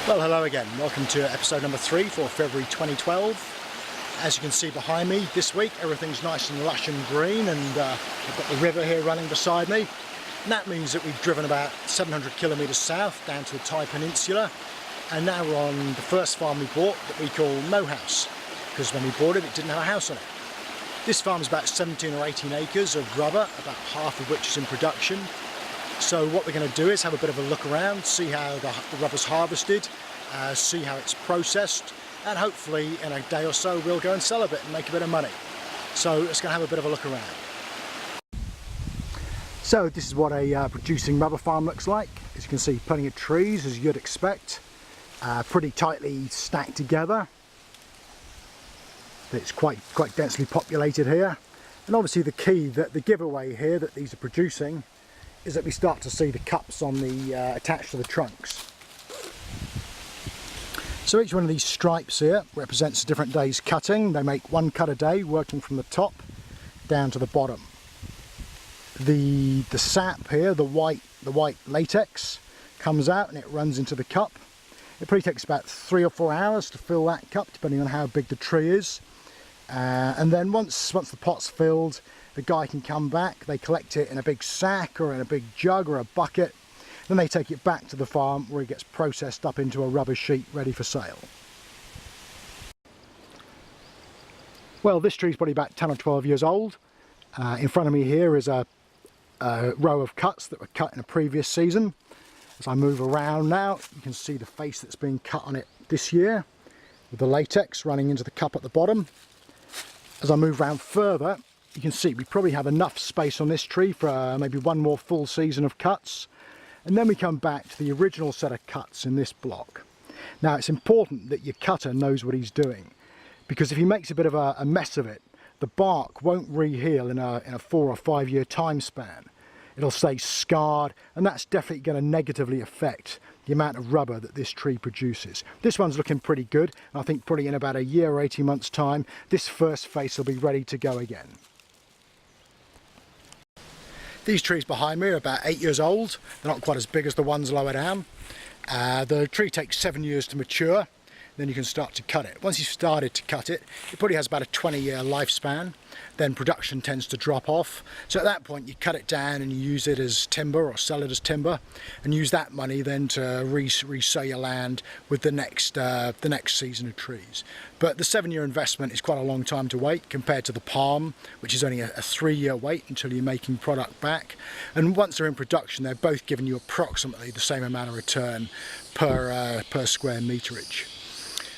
Well, hello again. Welcome to episode number 3 for February 2012. As you can see behind me this week, everything's nice and lush and green, and I've got the river here running beside me. And that means that we've driven about 700 kilometres south down to the Thai Peninsula, and now we're on the first farm we bought that we call No House, because when we bought it, it didn't have a house on it. This farm is about 17 or 18 acres of rubber, about half of which is in production. So what we're going to do is have a bit of a look around, see how the rubber's harvested, see how it's processed, and hopefully in a day or so we'll go and sell a bit and make a bit of money. So let's go and have a bit of a look around. So this is what a producing rubber farm looks like. As you can see, plenty of trees as you'd expect, pretty tightly stacked together. It's quite densely populated here, and obviously the giveaway here that these are producing is that we start to see the cups on the attached to the trunks. So each one of these stripes here represents a different day's cutting. They make one cut a day, working from the top down to the bottom. The sap here, the white latex, comes out and it runs into the cup. It probably takes about 3 or 4 hours to fill that cup, depending on how big the tree is. And then once the pot's filled, the guy can come back, they collect it in a big sack or in a big jug or a bucket, then they take it back to the farm where it gets processed up into a rubber sheet ready for sale. Well, this tree's probably about 10 or 12 years old. In front of me here is a row of cuts that were cut in a previous season. As I move around now, you can see the face that's been cut on it this year, with the latex running into the cup at the bottom. As I move around further, you can see we probably have enough space on this tree for maybe one more full season of cuts, and then we come back to the original set of cuts in this block. Now it's important that your cutter knows what he's doing, because if he makes a bit of a mess of it, the bark won't re-heal in a 4 or 5 year time span. It'll stay scarred, and that's definitely going to negatively affect the amount of rubber that this tree produces. This one's looking pretty good, and I think probably in about a year or 18 months time this first face will be ready to go again. These trees behind me are about 8 years old. They're not quite as big as the ones lower down. The tree takes 7 years to mature, then you can start to cut it. Once you've started to cut it, it probably has about a 20-year lifespan. Then production tends to drop off. So at that point you cut it down and you use it as timber or sell it as timber, and use that money then to resell your land with the next season of trees. But the 7-year investment is quite a long time to wait compared to the palm, which is only a 3-year wait until you're making product back. And once they're in production, they're both giving you approximately the same amount of return per square meterage.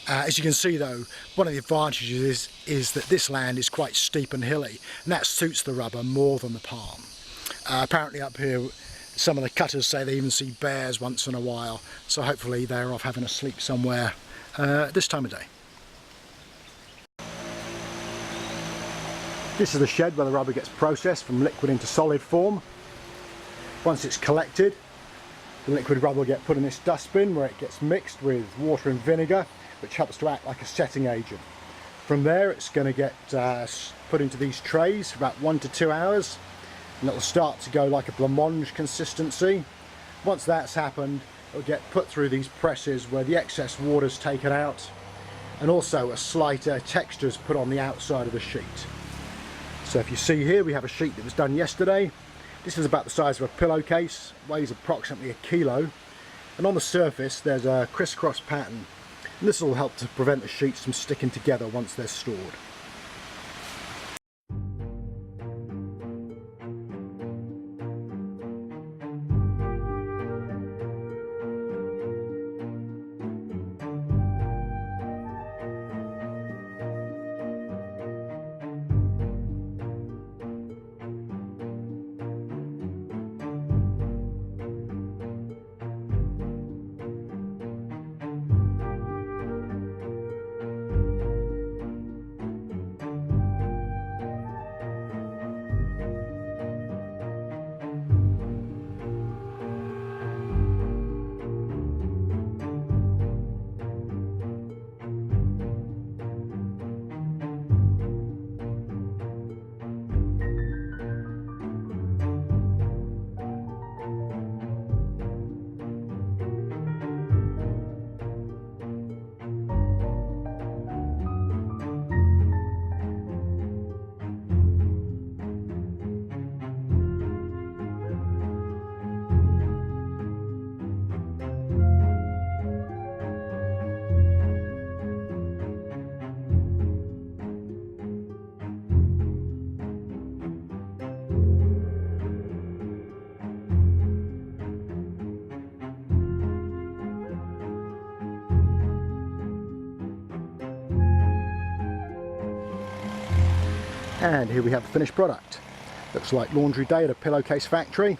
As you can see though, one of the advantages is that this land is quite steep and hilly, and that suits the rubber more than the palm. Apparently up here some of the cutters say they even see bears once in a while, so hopefully they're off having a sleep somewhere this time of day. This is the shed where the rubber gets processed from liquid into solid form. Once it's collected, the liquid rubber will get put in this dustbin where it gets mixed with water and vinegar, which helps to act like a setting agent. From there it's going to get put into these trays for about 1 to 2 hours, and it'll start to go like a blancmange consistency. Once that's happened, it'll get put through these presses where the excess water is taken out, and also a slight texture is put on the outside of the sheet. So if you see here, we have a sheet that was done yesterday. This is about the size of a pillowcase, weighs approximately 1 kilo, and on the surface there's a crisscross pattern. And this will help to prevent the sheets from sticking together once they're stored. And here we have the finished product. Looks like laundry day at a pillowcase factory.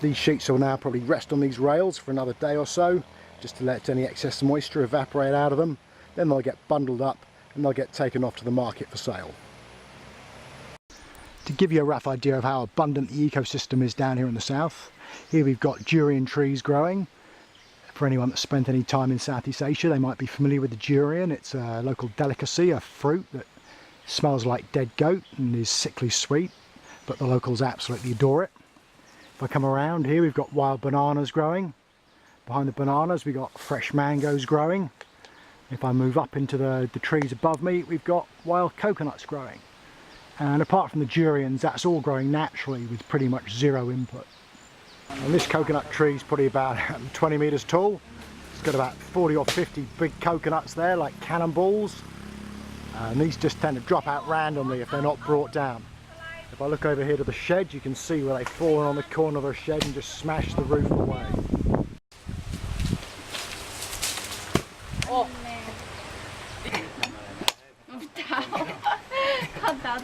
These sheets will now probably rest on these rails for another day or so, just to let any excess moisture evaporate out of them. Then they'll get bundled up and they'll get taken off to the market for sale. To give you a rough idea of how abundant the ecosystem is down here in the south, here we've got durian trees growing. For anyone that's spent any time in Southeast Asia, they might be familiar with the durian. It's a local delicacy, a fruit that smells like dead goat and is sickly sweet, but the locals absolutely adore it. If I come around here, we've got wild bananas growing. Behind the bananas we've got fresh mangoes growing. If I move up into the trees above me, we've got wild coconuts growing. And apart from the durians, that's all growing naturally with pretty much zero input. And this coconut tree is probably about 20 metres tall. It's got about 40 or 50 big coconuts there, like cannonballs. And these just tend to drop out randomly if they're not brought down. If I look over here to the shed, you can see where they've fallen on the corner of the shed and just smashed the roof away. Oh.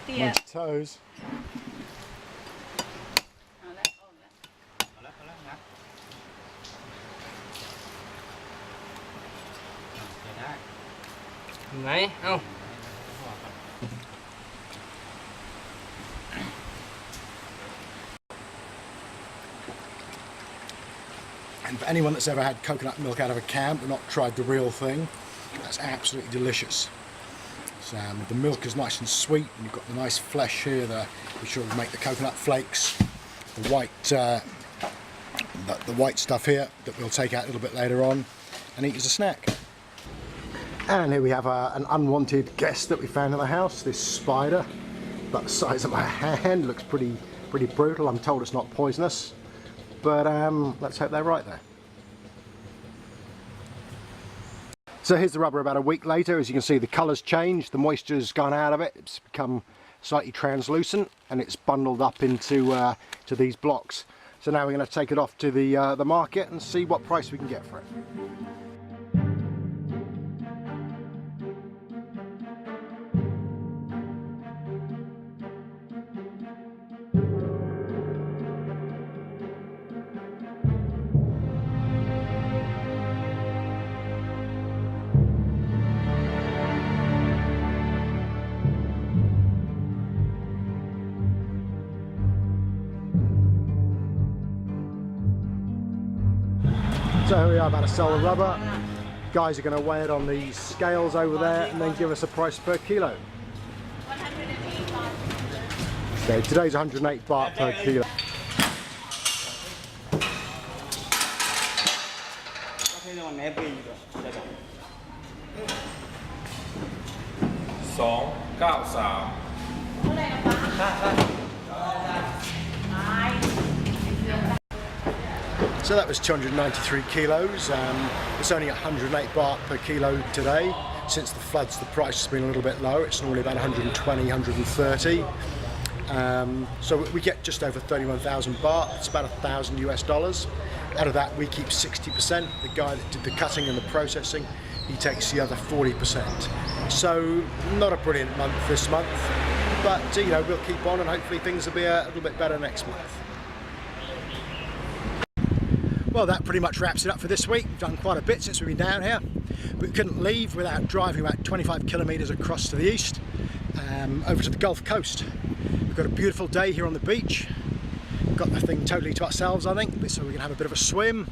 Your toes. Này, không. And for anyone that's ever had coconut milk out of a can but not tried the real thing, that's absolutely delicious. So, the milk is nice and sweet, and you've got the nice flesh here, which will make the coconut flakes, the white stuff here that we'll take out a little bit later on and eat as a snack. And here we have an unwanted guest that we found in the house, this spider, about the size of my hand, looks pretty brutal. I'm told it's not poisonous, but let's hope they're right there. So here's the rubber about a week later. As you can see, the colour's changed, the moisture's gone out of it, it's become slightly translucent, and it's bundled up into to these blocks. So now we're going to take it off to the market and see what price we can get for it. So here we are about to sell the rubber. Guys are going to weigh it on these scales over there and then give us a price per kilo. So today's 108 baht per kilo. So that was 293 kilos. It's only 108 baht per kilo today. Since the floods, the price has been a little bit lower. It's normally about 120, 130. So we get just over 31,000 baht. It's about $1,000 US. Out of that, we keep 60%. The guy that did the cutting and the processing, he takes the other 40%. So not a brilliant month this month, but you know, we'll keep on and hopefully things will be a little bit better next month. Well, that pretty much wraps it up for this week. We've done quite a bit since we've been down here. We couldn't leave without driving about 25 kilometres across to the east, over to the Gulf Coast. We've got a beautiful day here on the beach. We've got the thing totally to ourselves, I think, so we're going to have a bit of a swim.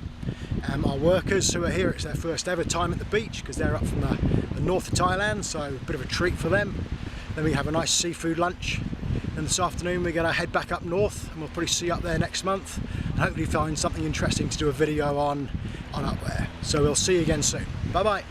Our workers who are here, it's their first ever time at the beach because they're up from the north of Thailand, so a bit of a treat for them. Then we have a nice seafood lunch. Then this afternoon we're going to head back up north, and we'll probably see you up there next month and hopefully find something interesting to do a video on up there. So we'll see you again soon. Bye bye.